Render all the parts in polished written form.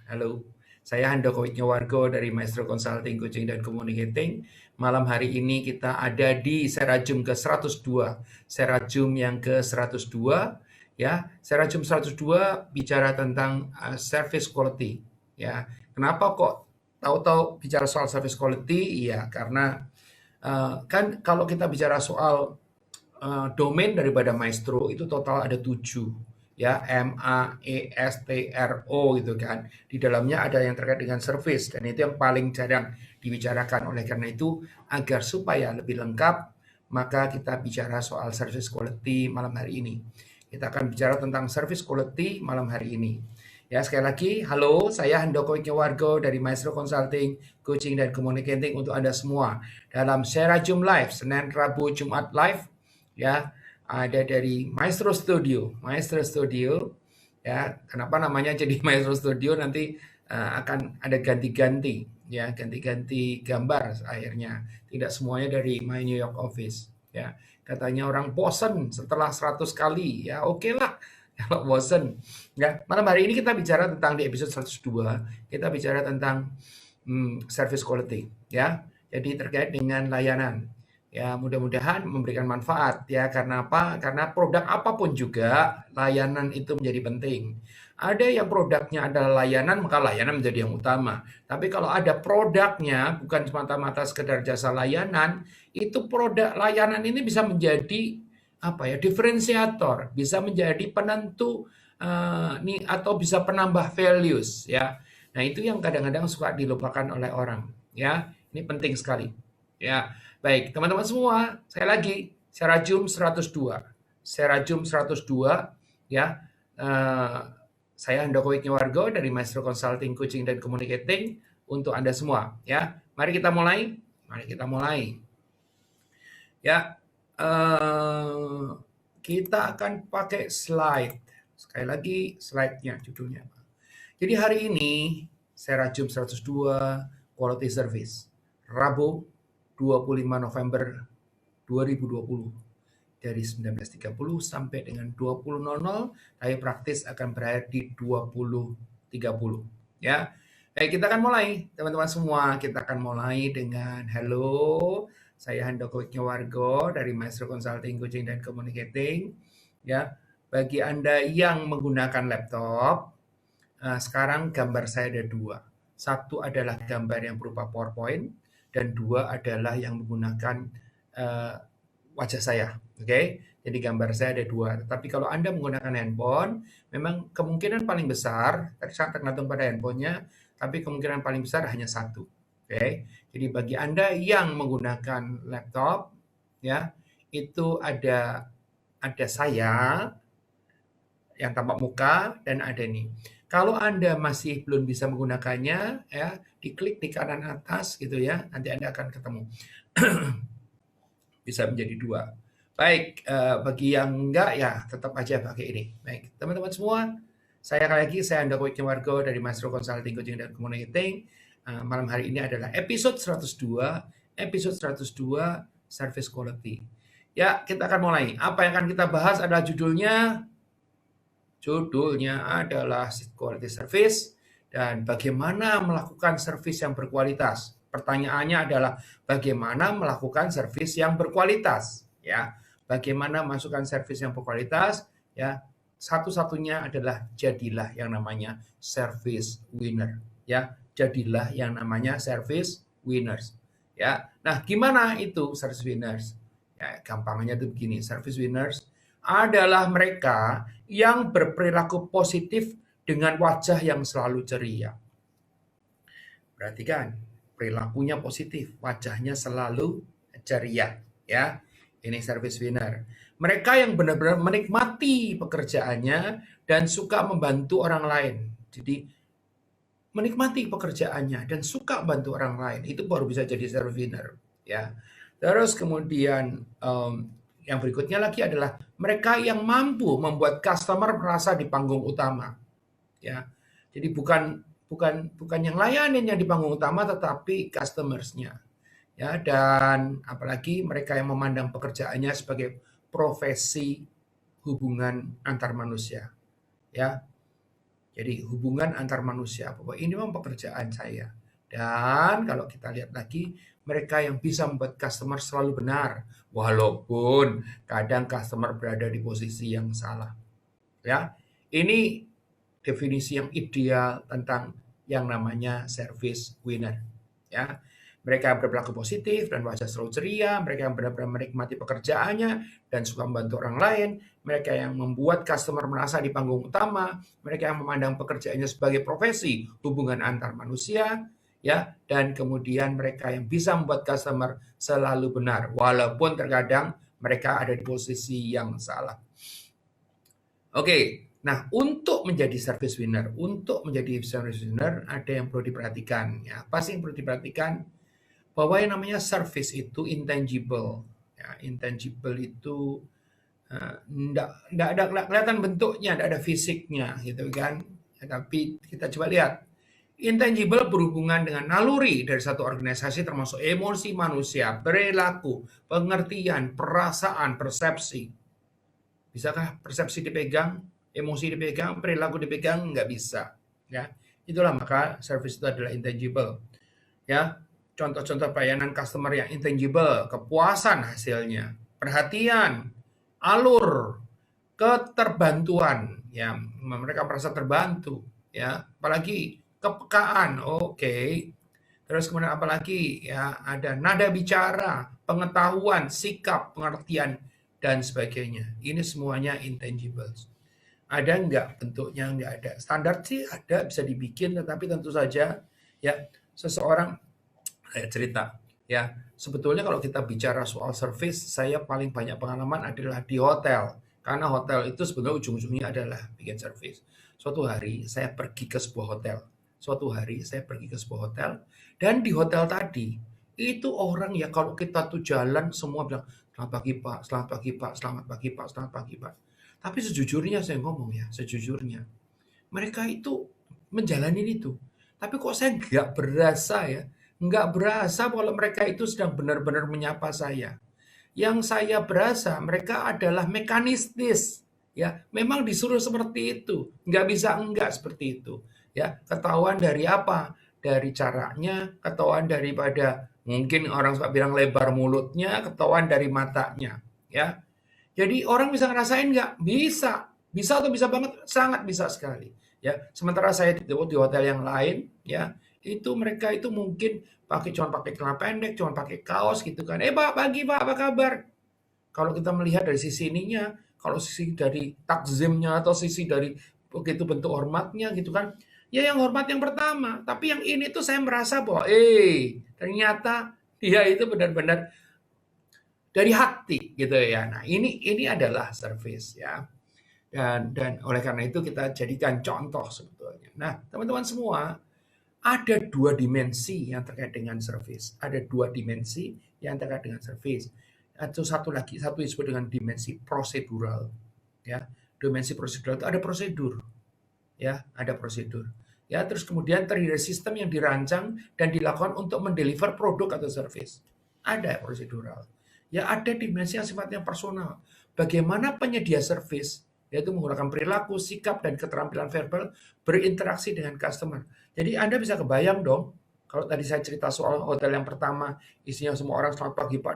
Halo, saya Handoko Wisnuwargo dari Maestro Consulting, Coaching, dan Communicating. Malam hari ini kita ada di Serajum ke-102, Serajum yang ke-102, ya. Serajum 102 bicara tentang service quality, ya. Kenapa kok tahu-tahu bicara soal service quality? Ya, karena kan kalau kita bicara soal domain daripada Maestro itu total ada 7 ya, MAESTRO gitu kan. Di dalamnya ada yang terkait dengan service dan itu yang paling jarang dibicarakan. Oleh karena itu agar supaya lebih lengkap maka kita bicara soal service quality malam hari ini. Kita akan bicara tentang service quality malam hari ini. Ya, sekali lagi, halo, saya Handoko Wisnuwargo dari Maestro Consulting, Coaching, dan Communicating untuk Anda semua. Dalam Serajum Live, Senin, Rabu, Jumat Live, ya, ada dari Maestro Studio. Maestro Studio, ya, kenapa namanya jadi Maestro Studio, nanti akan ada ganti-ganti, ya, ganti-ganti gambar akhirnya. Tidak semuanya dari My New York Office, ya. Katanya orang bosen setelah 100 kali, ya oke lah. Kalau bosen, ya. Malam hari ini kita bicara tentang di episode 102, kita bicara tentang service quality, ya. Jadi terkait dengan layanan. Ya, mudah-mudahan memberikan manfaat ya. Karena apa? Karena produk apapun juga layanan itu menjadi penting. Ada yang produknya adalah layanan, maka layanan menjadi yang utama. Tapi kalau ada produknya bukan semata-mata sekedar jasa layanan, itu produk layanan ini bisa menjadi apa ya? Diferensiator, bisa menjadi penentu nih atau bisa penambah values ya. Nah, itu yang kadang-kadang suka dilupakan oleh orang ya. Ini penting sekali. Ya. Baik, teman-teman semua, saya lagi Serajum 102. Serajum 102 ya. Saya Handoko Wisnuwargo dari Maestro Consulting, Coaching, dan Communicating untuk Anda semua ya. Mari kita mulai. Mari kita mulai. Ya. Kita akan pakai slide. Sekali lagi slide-nya judulnya. Jadi hari ini Serajum 102 Quality Service. Rabu 25 November 2020 dari 19.30 sampai dengan 20.00, tapi praktis akan berakhir di 20.30 ya. Baik, kita akan mulai teman-teman semua. Kita akan mulai dengan halo, saya Handoko Wisnuwargo dari Maestro Consulting, Coaching, dan Communicating ya. Bagi Anda yang menggunakan laptop, sekarang gambar saya ada 2. Satu adalah gambar yang berupa PowerPoint dan 2 adalah yang menggunakan wajah saya. Oke. Jadi gambar saya ada 2. Tapi kalau Anda menggunakan handphone, memang kemungkinan paling besar, tergantung pada handphonenya, tapi kemungkinan paling besar hanya 1. Oke. Jadi bagi Anda yang menggunakan laptop, ya, itu ada saya yang tampak muka dan ada nih. Kalau Anda masih belum bisa menggunakannya, ya, diklik di kanan atas gitu ya, nanti Anda akan ketemu. Bisa menjadi 2. Baik, bagi yang enggak ya tetap aja pakai ini. Baik, teman-teman semua, saya lagi, saya Handoko Wisnuwargo dari Maestro Consulting, Coaching, dan Communicating. Malam hari ini adalah episode 102, Service Quality. Ya, kita akan mulai. Apa yang akan kita bahas adalah judulnya adalah quality service dan bagaimana melakukan service yang berkualitas. Pertanyaannya adalah bagaimana melakukan service yang berkualitas, ya. Bagaimana masukkan service yang berkualitas, ya. Satu-satunya adalah jadilah yang namanya service winner, ya. Jadilah yang namanya service winners, ya. Nah, gimana itu service winners? Ya, gampangnya itu begini, service winners adalah mereka yang berperilaku positif dengan wajah yang selalu ceria. Perhatikan, perilakunya positif, wajahnya selalu ceria, ya. Ini service winner. Mereka yang benar-benar menikmati pekerjaannya dan suka membantu orang lain. Jadi menikmati pekerjaannya dan suka bantu orang lain, itu baru bisa jadi service winner, ya. Terus kemudian yang berikutnya lagi adalah mereka yang mampu membuat customer merasa di panggung utama, ya. Jadi bukan yang layaninnya di panggung utama, tetapi customersnya, ya. Dan apalagi mereka yang memandang pekerjaannya sebagai profesi hubungan antar manusia, ya. Jadi hubungan antar manusia, bahwa ini memang pekerjaan saya. Dan kalau kita lihat lagi, mereka yang bisa membuat customer selalu benar, walaupun kadang customer berada di posisi yang salah. Ya, ini definisi yang ideal tentang yang namanya service winner. Ya, mereka berperilaku positif dan wajah selalu ceria, mereka yang benar-benar menikmati pekerjaannya dan suka membantu orang lain, mereka yang membuat customer merasa di panggung utama, mereka yang memandang pekerjaannya sebagai profesi, hubungan antar manusia, ya, dan kemudian mereka yang bisa membuat customer selalu benar, walaupun terkadang mereka ada di posisi yang salah. Oke, nah untuk menjadi service winner, ada yang perlu diperhatikan. Ya, apa sih yang perlu diperhatikan? Bahwa yang namanya service itu intangible. Ya, intangible itu nggak ada kelihatan bentuknya, nggak ada fisiknya, gitu kan? Ya, tapi kita coba lihat. Intangible berhubungan dengan naluri dari satu organisasi termasuk emosi manusia, perilaku, pengertian, perasaan, persepsi. Bisakah persepsi dipegang, emosi dipegang, perilaku dipegang? Nggak bisa. Ya, itulah maka service itu adalah intangible. Ya, contoh-contoh pelayanan customer yang intangible, kepuasan hasilnya, perhatian, alur, keterbantuan. Ya, mereka merasa terbantu. Ya, apalagi kepekaan. Oke. Terus kemudian apalagi ya ada nada bicara, pengetahuan, sikap, pengertian dan sebagainya. Ini semuanya intangibles. Ada nggak bentuknya? Nggak ada. Standar sih ada, bisa dibikin, tetapi tentu saja ya seseorang cerita ya. Sebetulnya kalau kita bicara soal service, saya paling banyak pengalaman adalah di hotel. Karena hotel itu sebenarnya ujung-ujungnya adalah bikin service. Suatu hari saya pergi ke sebuah hotel. Dan di hotel tadi itu orang ya kalau kita tuh jalan semua bilang selamat pagi Pak, selamat pagi Pak, selamat pagi Pak, selamat pagi Pak. Tapi sejujurnya saya ngomong ya, sejujurnya mereka itu menjalani itu. Tapi kok saya nggak berasa kalau mereka itu sedang benar-benar menyapa saya. Yang saya berasa mereka adalah mekanistis, ya. Memang disuruh seperti itu, nggak bisa enggak seperti itu, ya. Ketahuan dari apa? Dari caranya, ketahuan daripada mungkin orang suka bilang lebar mulutnya, ketahuan dari matanya, ya. Jadi orang bisa ngerasain nggak? Bisa. Bisa atau bisa banget? Sangat bisa sekali. Ya, sementara saya di hotel yang lain, ya, itu mereka itu mungkin cuma pakai celana pendek, cuma pakai kaos gitu kan. Pak, pagi Pak, apa kabar? Kalau kita melihat dari sisi ininya, kalau sisi dari takzimnya atau sisi dari begitu bentuk hormatnya gitu kan, ya yang hormat yang pertama. Tapi yang ini tuh saya merasa bahwa, ternyata dia itu benar-benar dari hati gitu ya. Nah, ini adalah service ya. Dan oleh karena itu kita jadikan contoh sebetulnya. Nah, teman-teman semua, ada dua dimensi yang terkait dengan service. Ada dua dimensi yang terkait dengan service. Atau satu disebut dengan dimensi prosedural. Ya, dimensi prosedural itu ada prosedur. Ya, ada prosedur. Ya, terus kemudian terdiri dari sistem yang dirancang dan dilakukan untuk mendeliver produk atau service. Ada prosedural. Ya, ada dimensi yang sifatnya personal. Bagaimana penyedia service, yaitu menggunakan perilaku, sikap, dan keterampilan verbal berinteraksi dengan customer. Jadi Anda bisa kebayang dong, kalau tadi saya cerita soal hotel yang pertama, isinya semua orang selamat pagi Pak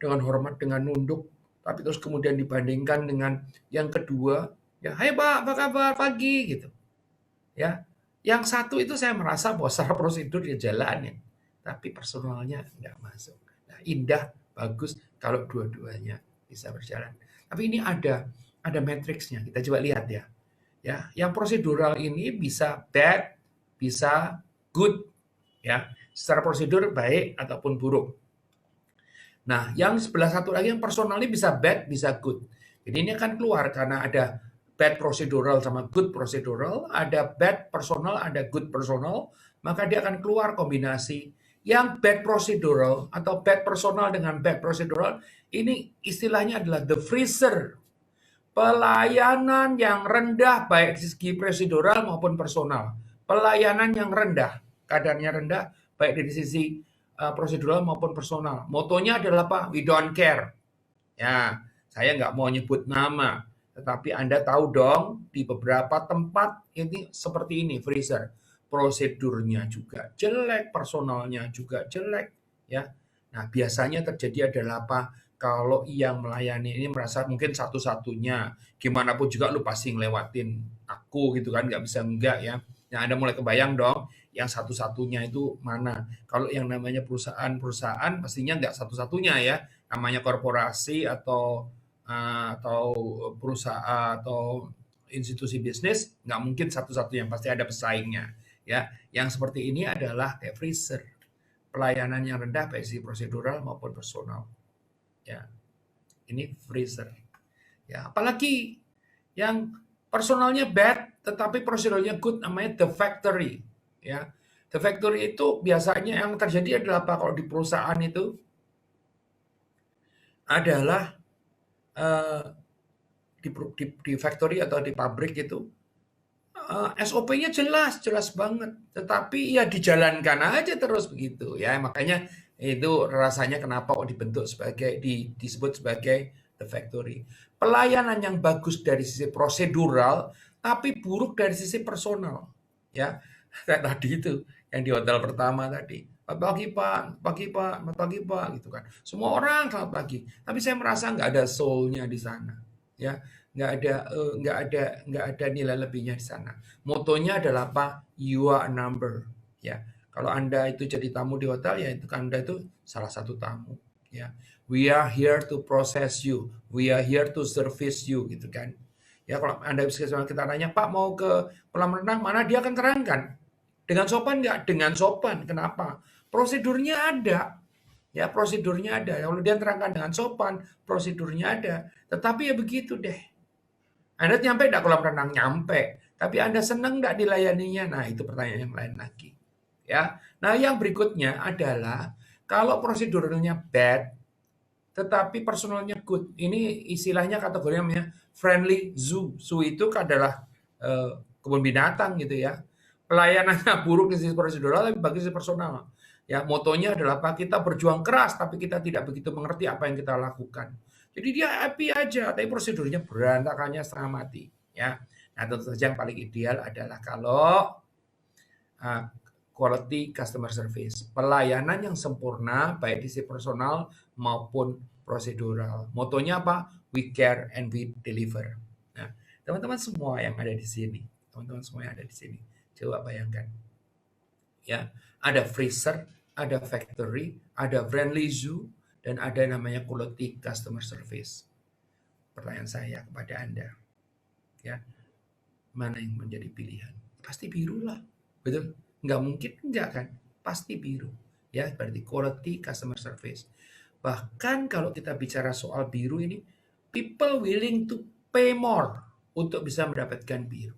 dengan hormat, dengan nunduk, tapi terus kemudian dibandingkan dengan yang kedua, ya, hai Pak, apa kabar pagi gitu. Ya, yang satu itu saya merasa bahwa secara prosedur dia jalanin, tapi personalnya nggak masuk. Nah, indah, bagus kalau dua-duanya bisa berjalan. Tapi ini ada matriksnya. Kita coba lihat ya. Ya, yang prosedural ini bisa bad, bisa good, ya. Secara prosedur baik ataupun buruk. Nah, yang sebelah satu lagi yang personal ini bisa bad, bisa good. Jadi ini akan keluar karena ada bad procedural sama good procedural, ada bad personal, ada good personal, maka dia akan keluar kombinasi yang bad procedural atau bad personal dengan bad procedural. Ini istilahnya adalah the freezer. Pelayanan yang rendah baik dari segi prosedural maupun personal. Pelayanan yang rendah, kadarnya rendah baik dari sisi prosedural maupun personal. Motonya adalah apa? We don't care. Ya, saya nggak mau nyebut nama. Tetapi Anda tahu dong, di beberapa tempat ini seperti ini freezer. Prosedurnya juga jelek, personalnya juga jelek, ya. Nah, biasanya terjadi adalah apa? Kalau yang melayani ini merasa mungkin satu-satunya, gimana pun juga lu pasti ngelewatin aku gitu kan, nggak bisa enggak ya. Nah, Anda mulai kebayang dong, yang satu-satunya itu mana? Kalau yang namanya perusahaan-perusahaan pastinya nggak satu-satunya ya, namanya korporasi atau perusahaan atau institusi bisnis nggak mungkin satu-satunya, pasti ada pesaingnya ya. Yang seperti ini adalah kayak freezer, pelayanan yang rendah baik sisi prosedural maupun personal ya. Ini freezer ya, apalagi yang personalnya bad tetapi proseduralnya good, namanya the factory ya. The factory itu biasanya yang terjadi adalah apa? Kalau di perusahaan itu adalah eh, di factory atau di pabrik itu SOP-nya jelas, jelas banget. Tetapi ya dijalankan aja terus begitu ya. Makanya itu rasanya kenapa kok dibentuk sebagai disebut sebagai the factory. Pelayanan yang bagus dari sisi prosedural tapi buruk dari sisi personal. Ya. Kayak tadi itu yang di hotel pertama tadi. Selamat pagi Pak, pagi Pak, selamat pagi Pak gitu kan. Semua orang selamat pagi. Tapi saya merasa nggak ada soul-nya di sana. Ya, nggak ada nilai lebihnya di sana. Motonya adalah apa? You are a number. Ya, kalau Anda itu jadi tamu di hotel, ya itu Anda itu salah satu tamu. Ya, we are here to process you, we are here to service you, gitu kan. Ya, kalau Anda bisa kita nanya, Pak mau ke kolam renang mana, dia akan terangkan. Dengan sopan nggak? Dengan sopan. Kenapa? Prosedurnya ada. Ya, prosedurnya ada. Kalau dia terangkan dengan sopan, prosedurnya ada. Tetapi ya begitu deh. Anda nyampe nggak kolam renang? Nyampe. Tapi Anda senang nggak dilayaninya? Nah, itu pertanyaan yang lain lagi. Ya. Nah, yang berikutnya adalah kalau prosedurnya bad, tetapi personalnya good. Ini istilahnya kategorinya namanya friendly zoo. Zoo itu adalah kebun binatang gitu ya. Pelayanannya buruk di sisi prosedural, tapi bagi sisi personal. Ya, motonya adalah apa? Kita berjuang keras, tapi kita tidak begitu mengerti apa yang kita lakukan. Jadi dia happy aja, tapi prosedurnya berantakannya setengah mati. Ya, nah tentu saja yang paling ideal adalah kalau uh, quality customer service, pelayanan yang sempurna baik di sisi personal maupun prosedural. Motonya apa? We care and we deliver. Nah, teman-teman semua yang ada di sini, teman-teman semua yang ada di sini, coba bayangkan, ya, ada freezer, ada factory, ada friendly zoo, dan ada namanya quality customer service. Pertanyaan saya kepada Anda, ya, mana yang menjadi pilihan? Pasti biru lah, betul? Nggak mungkin enggak kan? Pasti biru. Ya, berarti quality customer service. Bahkan kalau kita bicara soal biru ini, people willing to pay more untuk bisa mendapatkan biru.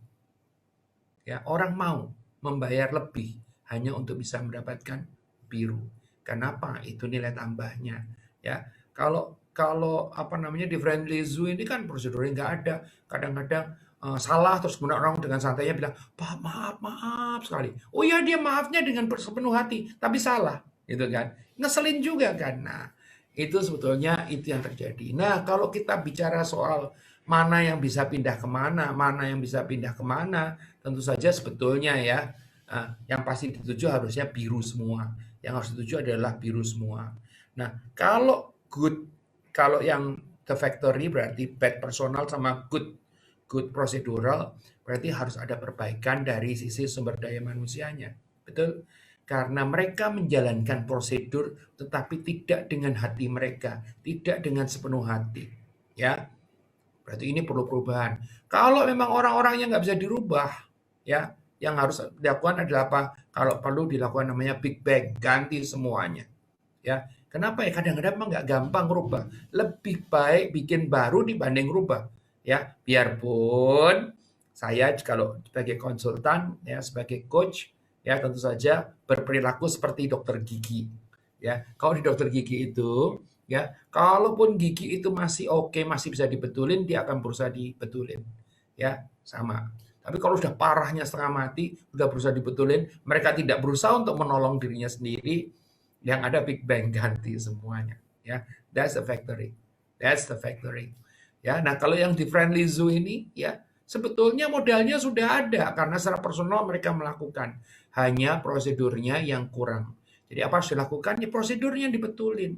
Ya, orang mau membayar lebih hanya untuk bisa mendapatkan biru. Kenapa? Itu nilai tambahnya. Ya, kalau apa namanya di friendly zoo ini kan prosedurnya nggak ada. Kadang-kadang salah terus kemudian orang dengan santainya bilang, Pak maaf maaf sekali. Oh iya dia maafnya dengan sepenuh hati, tapi salah, gitu kan? Ngeselin juga kan. Nah itu sebetulnya itu yang terjadi. Nah kalau kita bicara soal mana yang bisa pindah kemana, mana yang bisa pindah kemana, tentu saja sebetulnya ya yang pasti dituju harusnya biru semua. Yang harus dituju adalah biru semua. Nah kalau good, kalau yang the factory berarti bad personal sama good prosedural, berarti harus ada perbaikan dari sisi sumber daya manusianya. Betul? Karena mereka menjalankan prosedur tetapi tidak dengan hati mereka, tidak dengan sepenuh hati. Ya, berarti ini perlu perubahan. Kalau memang orang-orangnya nggak bisa dirubah, ya, yang harus dilakukan adalah apa? Kalau perlu dilakukan namanya big bang, ganti semuanya. Ya, kenapa ya? Kadang-kadang memang nggak gampang rubah. Lebih baik bikin baru dibanding rubah. Ya, biarpun saya kalau sebagai konsultan, ya, sebagai coach, ya tentu saja berperilaku seperti dokter gigi. Ya, kalau di dokter gigi itu, ya, kalaupun gigi itu masih oke, masih bisa dibetulin, dia akan berusaha dibetulin. Ya, sama. Tapi kalau sudah parahnya setengah mati, sudah berusaha dibetulin, mereka tidak berusaha untuk menolong dirinya sendiri, yang ada big bang ganti semuanya. Ya, that's the factory. That's the factory. Ya, nah kalau yang di Friendly Zoo ini ya sebetulnya modalnya sudah ada karena secara personal mereka melakukan, hanya prosedurnya yang kurang. Jadi apa harus dilakukan? Ya prosedurnya dibetulin.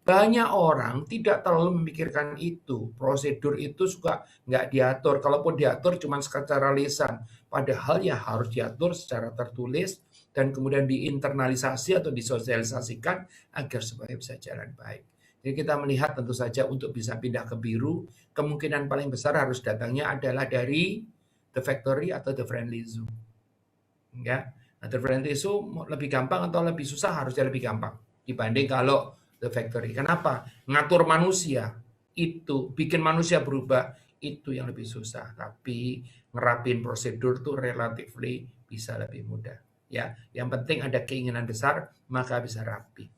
Banyak orang tidak terlalu memikirkan itu. Prosedur itu suka nggak diatur. Kalaupun diatur cuma secara lisan. Padahal ya harus diatur secara tertulis dan kemudian diinternalisasi atau disosialisasikan agar supaya bisa jalan baik. Jadi kita melihat tentu saja untuk bisa pindah ke biru, kemungkinan paling besar harus datangnya adalah dari the factory atau the friendly zoo. Ya, nah, the friendly zoo lebih gampang atau lebih susah? Harusnya lebih gampang dibanding kalau the factory. Kenapa? Ngatur manusia itu, bikin manusia berubah itu yang lebih susah. Tapi ngerapin prosedur tuh relatively bisa lebih mudah. Ya, yang penting ada keinginan besar maka bisa rapi.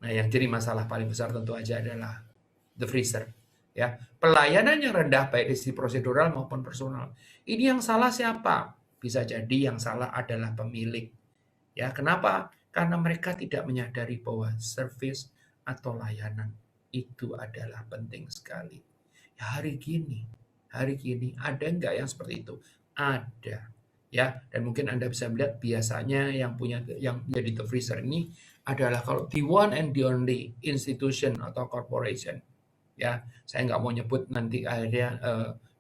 Nah, yang jadi masalah paling besar tentu aja adalah the freezer. Ya, pelayanan yang rendah baik dari sisi prosedural maupun personal. Ini yang salah siapa? Bisa jadi yang salah adalah pemilik. Ya, kenapa? Karena mereka tidak menyadari bahwa service atau layanan itu adalah penting sekali. Ya, hari gini ada nggak yang seperti itu? Ada. Ya, dan mungkin Anda bisa melihat biasanya yang jadi the freezer ini adalah kalau the one and the only institution atau corporation. Ya, saya nggak mau nyebut nanti akhirnya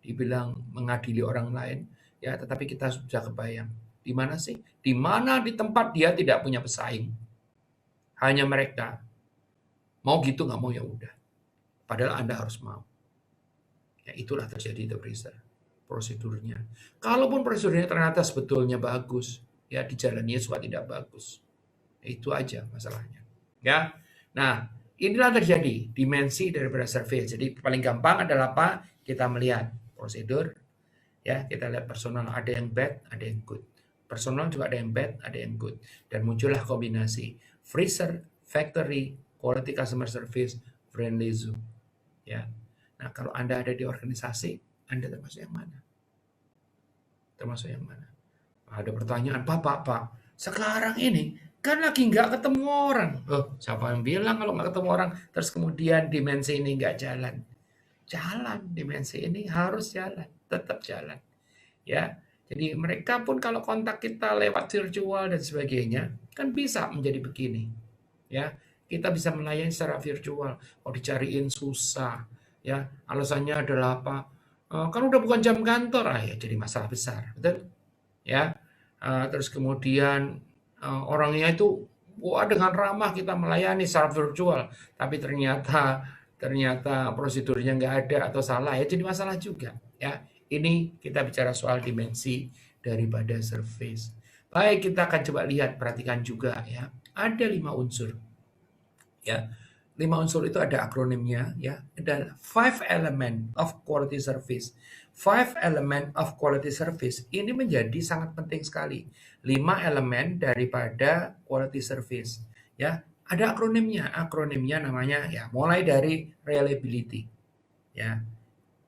dibilang mengadili orang lain. Ya, tetapi kita sudah kebayang. Di mana sih? Di mana di tempat dia tidak punya pesaing. Hanya mereka. Mau gitu nggak mau ya udah. Padahal Anda harus mau. Ya, itulah terjadi the freezer. Prosedurnya. Kalaupun prosedurnya ternyata sebetulnya bagus, ya dijalannya suka tidak bagus. Itu aja masalahnya. Ya. Nah, inilah terjadi dimensi daripada survei. Jadi paling gampang adalah apa? Kita melihat prosedur, ya kita lihat personal ada yang bad, ada yang good. Personal juga ada yang bad, ada yang good. Dan muncullah kombinasi freezer, factory, quality customer service, friendly zoo. Ya. Nah, kalau Anda ada di organisasi, Anda termasuk yang mana? Termasuk yang mana? Ada pertanyaan, Pak, sekarang ini kan lagi nggak ketemu orang. Oh, siapa yang bilang kalau nggak ketemu orang, terus kemudian dimensi ini nggak jalan? Jalan, dimensi ini harus jalan, tetap jalan. Ya, jadi mereka pun kalau kontak kita lewat virtual dan sebagainya, kan bisa menjadi begini. Ya, kita bisa melayani secara virtual. Kalau dicariin susah, ya alasannya adalah apa? Kan udah bukan jam kantor, ya jadi masalah besar, betul? Ya, terus kemudian orangnya itu wah dengan ramah kita melayani secara virtual, tapi ternyata ternyata prosedurnya nggak ada atau salah ya jadi masalah juga ya. Ini kita bicara soal dimensi daripada service. Baik, kita akan coba lihat, perhatikan juga ya. Ada 5 unsur. Ya. 5 unsur itu ada akronimnya ya. Ada 5 element of quality service. 5 element of quality service ini menjadi sangat penting sekali. 5 elemen daripada quality service ya. Ada akronimnya. Akronimnya namanya ya mulai dari reliability ya,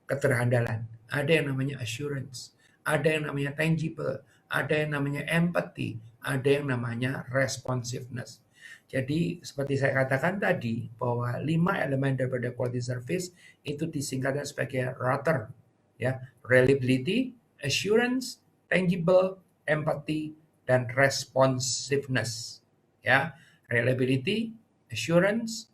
keterhandalan. Ada yang namanya assurance, ada yang namanya tangible, ada yang namanya empathy, ada yang namanya responsiveness. Jadi seperti saya katakan tadi bahwa 5 elemen daripada quality service itu disingkatkan sebagai RATER ya, reliability, assurance, tangible, empathy, dan responsiveness ya. Reliability, assurance,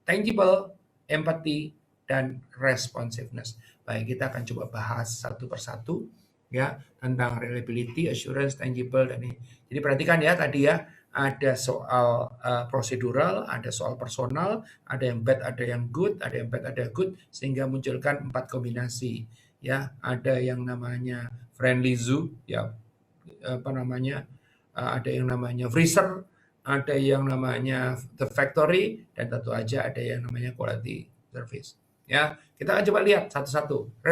tangible, empathy, dan responsiveness. Baik, kita akan coba bahas satu persatu ya tentang reliability, assurance, tangible dan ini. Jadi perhatikan ya tadi ya, ada soal prosedural, ada soal personal, ada yang bad, ada yang good, ada yang bad, ada yang good, sehingga munculkan 4 kombinasi. Ya, ada yang namanya friendly zoo, ya apa namanya, ada yang namanya freezer, ada yang namanya the factory, dan tentu aja ada yang namanya quality service. Ya, kita akan coba lihat satu-satu.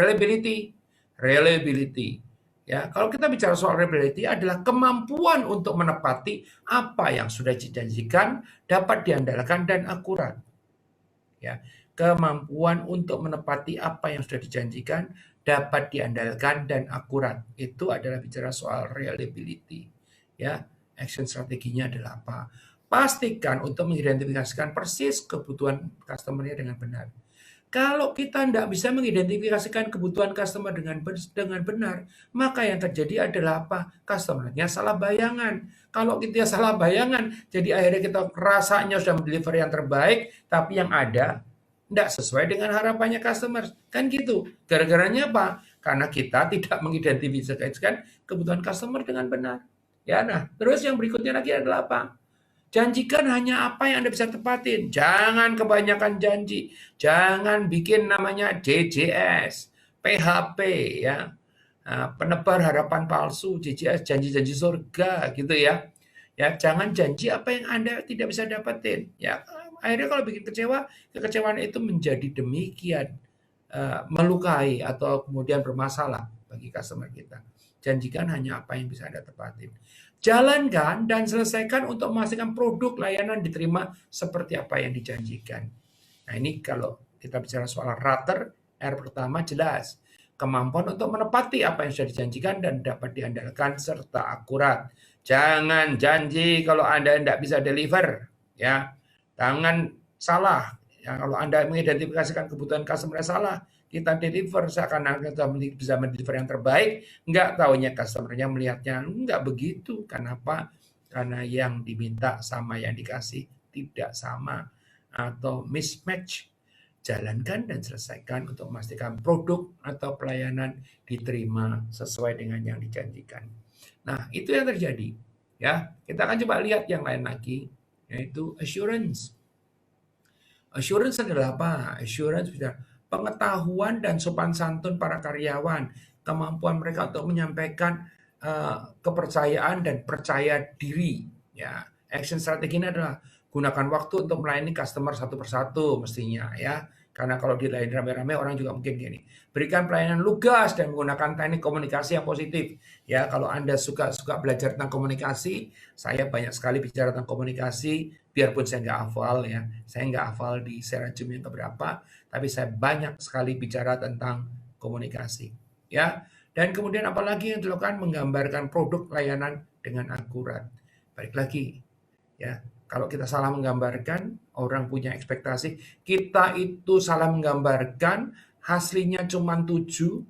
Reliability. Ya, kalau kita bicara soal reliability adalah kemampuan untuk menepati apa yang sudah dijanjikan, dapat diandalkan dan akurat. Ya, kemampuan untuk menepati apa yang sudah dijanjikan, dapat diandalkan dan akurat. Itu adalah bicara soal reliability. Ya, action strateginya adalah apa? Pastikan untuk mengidentifikasikan persis kebutuhan customer-nya dengan benar. Kalau kita tidak bisa mengidentifikasikan kebutuhan customer dengan benar, maka yang terjadi adalah apa? Customer-nya salah bayangan. Kalau kita salah bayangan, jadi akhirnya kita rasanya sudah mendeliver yang terbaik, tapi yang ada tidak sesuai dengan harapannya customer. Kan gitu. Gara-garanya apa? Karena kita tidak mengidentifikasikan kebutuhan customer dengan benar. Ya, nah, terus yang berikutnya lagi adalah apa? Janjikan hanya apa yang Anda bisa tepatin. Jangan kebanyakan janji. Jangan bikin namanya JJS, PHP ya. Penebar harapan palsu, JJS, janji-janji surga gitu ya. Ya, jangan janji apa yang Anda tidak bisa dapetin. Ya, akhirnya kalau bikin kecewa, kekecewaan itu menjadi demikian melukai atau kemudian bermasalah bagi customer kita. Janjikan hanya apa yang bisa Anda tepatin. Jalankan dan selesaikan untuk memastikan produk layanan diterima seperti apa yang dijanjikan. Nah, ini kalau kita bicara soal rater, R pertama jelas. Kemampuan untuk menepati apa yang sudah dijanjikan dan dapat diandalkan serta akurat. Jangan janji kalau Anda tidak bisa deliver. Ya, jangan salah. Ya, kalau Anda mengidentifikasikan kebutuhan customer salah, kita deliver seakan-akan kita bisa mendeliver yang terbaik, nggak taunya customer-nya melihatnya nggak begitu. Kenapa? Karena yang diminta sama yang dikasih tidak sama atau mismatch. Jalankan dan selesaikan untuk memastikan produk atau pelayanan diterima sesuai dengan yang dijanjikan. Nah, itu yang terjadi. Ya, kita akan coba lihat yang lain lagi, yaitu assurance. Assurance adalah apa? Assurance bisa pengetahuan dan sopan santun para karyawan, kemampuan mereka untuk menyampaikan kepercayaan dan percaya diri. Ya, action strateginya adalah gunakan waktu untuk melayani customer satu persatu mestinya ya. Karena kalau dilayani rame-rame orang juga mungkin gini. Berikan pelayanan lugas dan menggunakan teknik komunikasi yang positif. Ya, kalau Anda suka belajar tentang komunikasi, saya banyak sekali bicara tentang komunikasi, biarpun saya nggak hafal ya. Saya nggak hafal di Serajum yang keberapa, tapi saya banyak sekali bicara tentang komunikasi. Ya, dan kemudian apalagi yang dilakukan menggambarkan produk layanan dengan akurat. Balik lagi, ya kalau kita salah menggambarkan, orang punya ekspektasi, kita itu salah menggambarkan, hasilnya cuma 7,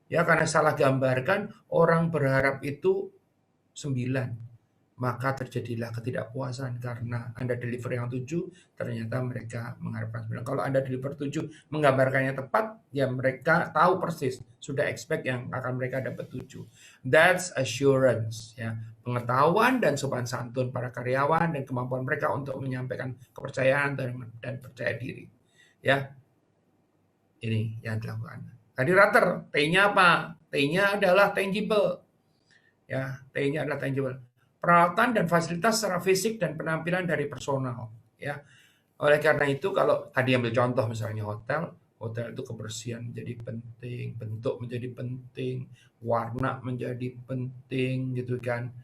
ya karena salah gambarkan, orang berharap itu 9. Maka terjadilah ketidakpuasan karena Anda deliver yang 7, ternyata mereka mengharapkan 9. Kalau Anda deliver 7, menggambarkannya tepat, ya mereka tahu persis, sudah expect yang akan mereka dapat 7. That's assurance, ya. Pengetahuan dan sopan santun para karyawan dan kemampuan mereka untuk menyampaikan kepercayaan dan percaya diri. Ya, ini yang dilakukan. Tadi rater, T-nya apa? T-nya adalah tangible. Ya, T-nya adalah tangible. Peralatan dan fasilitas secara fisik dan penampilan dari personal. Ya, oleh karena itu kalau tadi ambil contoh misalnya hotel itu kebersihan menjadi penting, bentuk menjadi penting, warna menjadi penting gitu kan.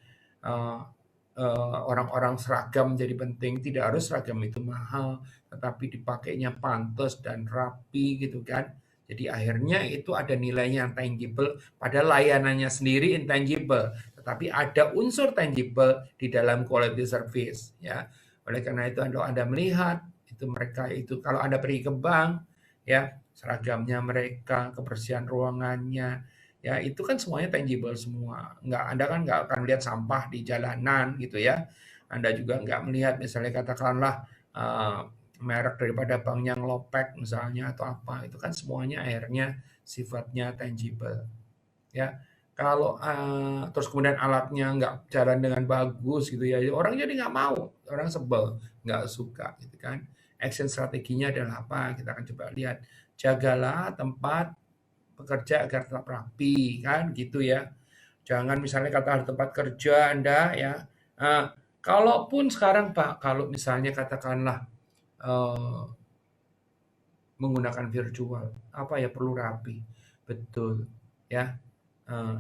Orang-orang seragam menjadi penting. Tidak harus seragam itu mahal, tetapi dipakainya pantas dan rapi gitu kan. Jadi akhirnya itu ada nilainya yang tangible, padahal layanannya sendiri intangible, tetapi ada unsur tangible di dalam quality service ya. Oleh karena itu Anda melihat itu mereka itu kalau Anda pergi ke bank ya, seragamnya mereka, kebersihan ruangannya, ya itu kan semuanya tangible semua. Anda kan nggak akan lihat sampah di jalanan gitu ya. Anda juga nggak melihat misalnya katakanlah merek daripada banknya ngelopek misalnya atau apa, itu kan semuanya akhirnya sifatnya tangible ya. Kalau terus kemudian alatnya nggak jalan dengan bagus gitu ya, orang jadi nggak mau, orang sebel, nggak suka gitu kan. Action strateginya adalah apa? Kita akan coba lihat. Jagalah tempat bekerja agar tetap rapi kan gitu ya. Jangan misalnya kata tempat kerja Anda ya. Kalaupun sekarang Pak, kalau misalnya katakanlah menggunakan virtual, apa ya perlu rapi, betul ya.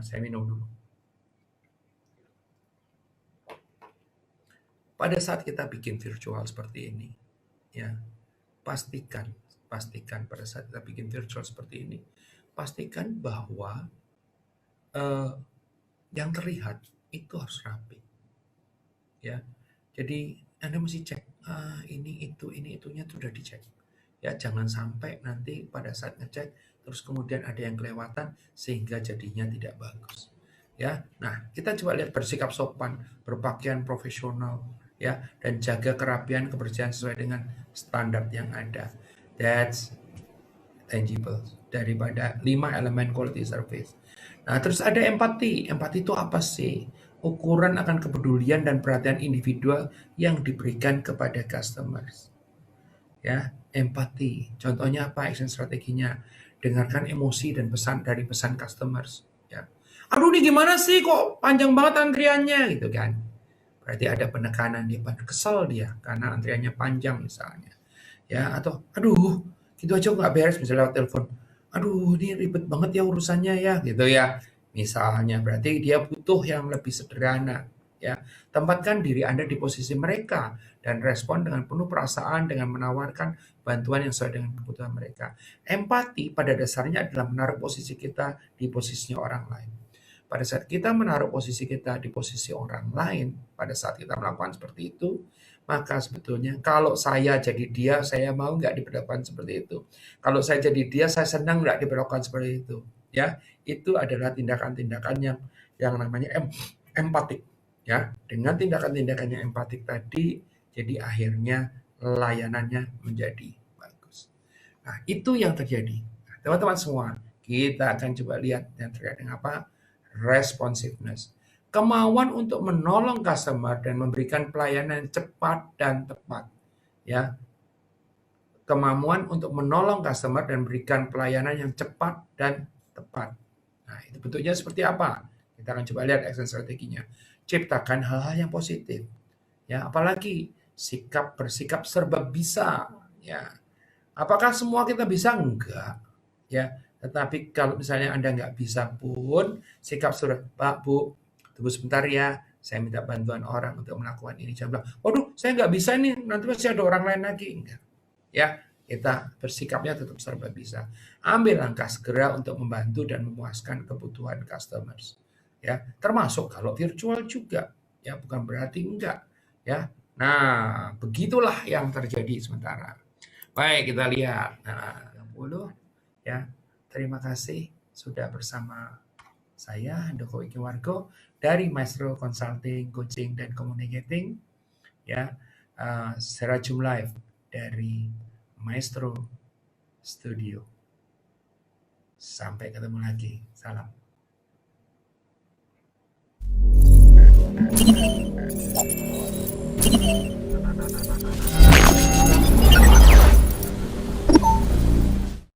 Saya minum dulu. Pada saat kita bikin virtual seperti ini, ya pastikan pada saat kita bikin virtual seperti ini, pastikan bahwa yang terlihat itu harus rapi, ya. Jadi Anda mesti cek ini itunya sudah dicek, Ya, jangan sampai nanti pada saat ngecek terus kemudian ada yang kelewatan sehingga jadinya tidak bagus. Ya. Nah, kita coba lihat bersikap sopan, berpakaian profesional, ya, dan jaga kerapian kebersihan sesuai dengan standar yang ada. That's tangible daripada 5 elemen quality service. Nah, terus ada empati. Empati itu apa sih? Ukuran akan kepedulian dan perhatian individual yang diberikan kepada customers. Ya, empati. Contohnya apa? Action strateginya. Dengarkan emosi dan pesan dari pesan customers. Ya. Aduh, ini gimana sih kok panjang banget antriannya gitu kan? Berarti ada penekanan dia, kesel dia karena antriannya panjang misalnya. Ya, atau aduh, gitu aja nggak beres misalnya lewat telepon. Aduh, ini ribet banget ya urusannya ya, gitu ya. Misalnya, berarti dia butuh yang lebih sederhana. Ya, tempatkan diri Anda di posisi mereka dan respon dengan penuh perasaan dengan menawarkan bantuan yang sesuai dengan kebutuhan mereka. Empati pada dasarnya adalah menaruh posisi kita di posisinya orang lain. Pada saat kita menaruh posisi kita di posisi orang lain, pada saat kita melakukan seperti itu, maka sebetulnya kalau saya jadi dia, saya mau nggak diperlakukan seperti itu. Kalau saya jadi dia, saya senang nggak diperlakukan seperti itu. Ya, itu adalah tindakan-tindakan yang namanya empatik. Ya, dengan tindakan-tindakan yang empatik tadi, jadi akhirnya layanannya menjadi bagus. Nah, itu yang terjadi. Nah, teman-teman semua, kita akan coba lihat yang terkait dengan apa? Responsiveness. Kemauan untuk menolong customer dan memberikan pelayanan cepat dan tepat. Ya, kemampuan untuk menolong customer dan memberikan pelayanan yang cepat dan tepat. Nah, itu bentuknya seperti apa? Kita akan coba lihat action strateginya. Ciptakan hal-hal yang positif. Ya, apalagi bersikap serba bisa. Ya, apakah semua kita bisa? Enggak. Ya, tetapi kalau misalnya Anda nggak bisa pun, sikap sudah, Pak, Bu, tunggu sebentar ya, saya minta bantuan orang untuk melakukan ini. Jangan bilang, waduh, saya nggak bisa nih, nanti masih ada orang lain lagi. Enggak. Ya, kita bersikapnya tetap serba bisa. Ambil langkah segera untuk membantu dan memuaskan kebutuhan customers. Ya, termasuk kalau virtual juga. Ya, bukan berarti enggak. Ya, nah, begitulah yang terjadi sementara. Baik, kita lihat. Nah, 60 ya. Terima kasih sudah bersama saya, Handoko Ikiwargo, dari Maestro Consulting, Coaching, dan Communicating. Ya, secara Zoom Live dari Maestro Studio. Sampai ketemu lagi. Salam.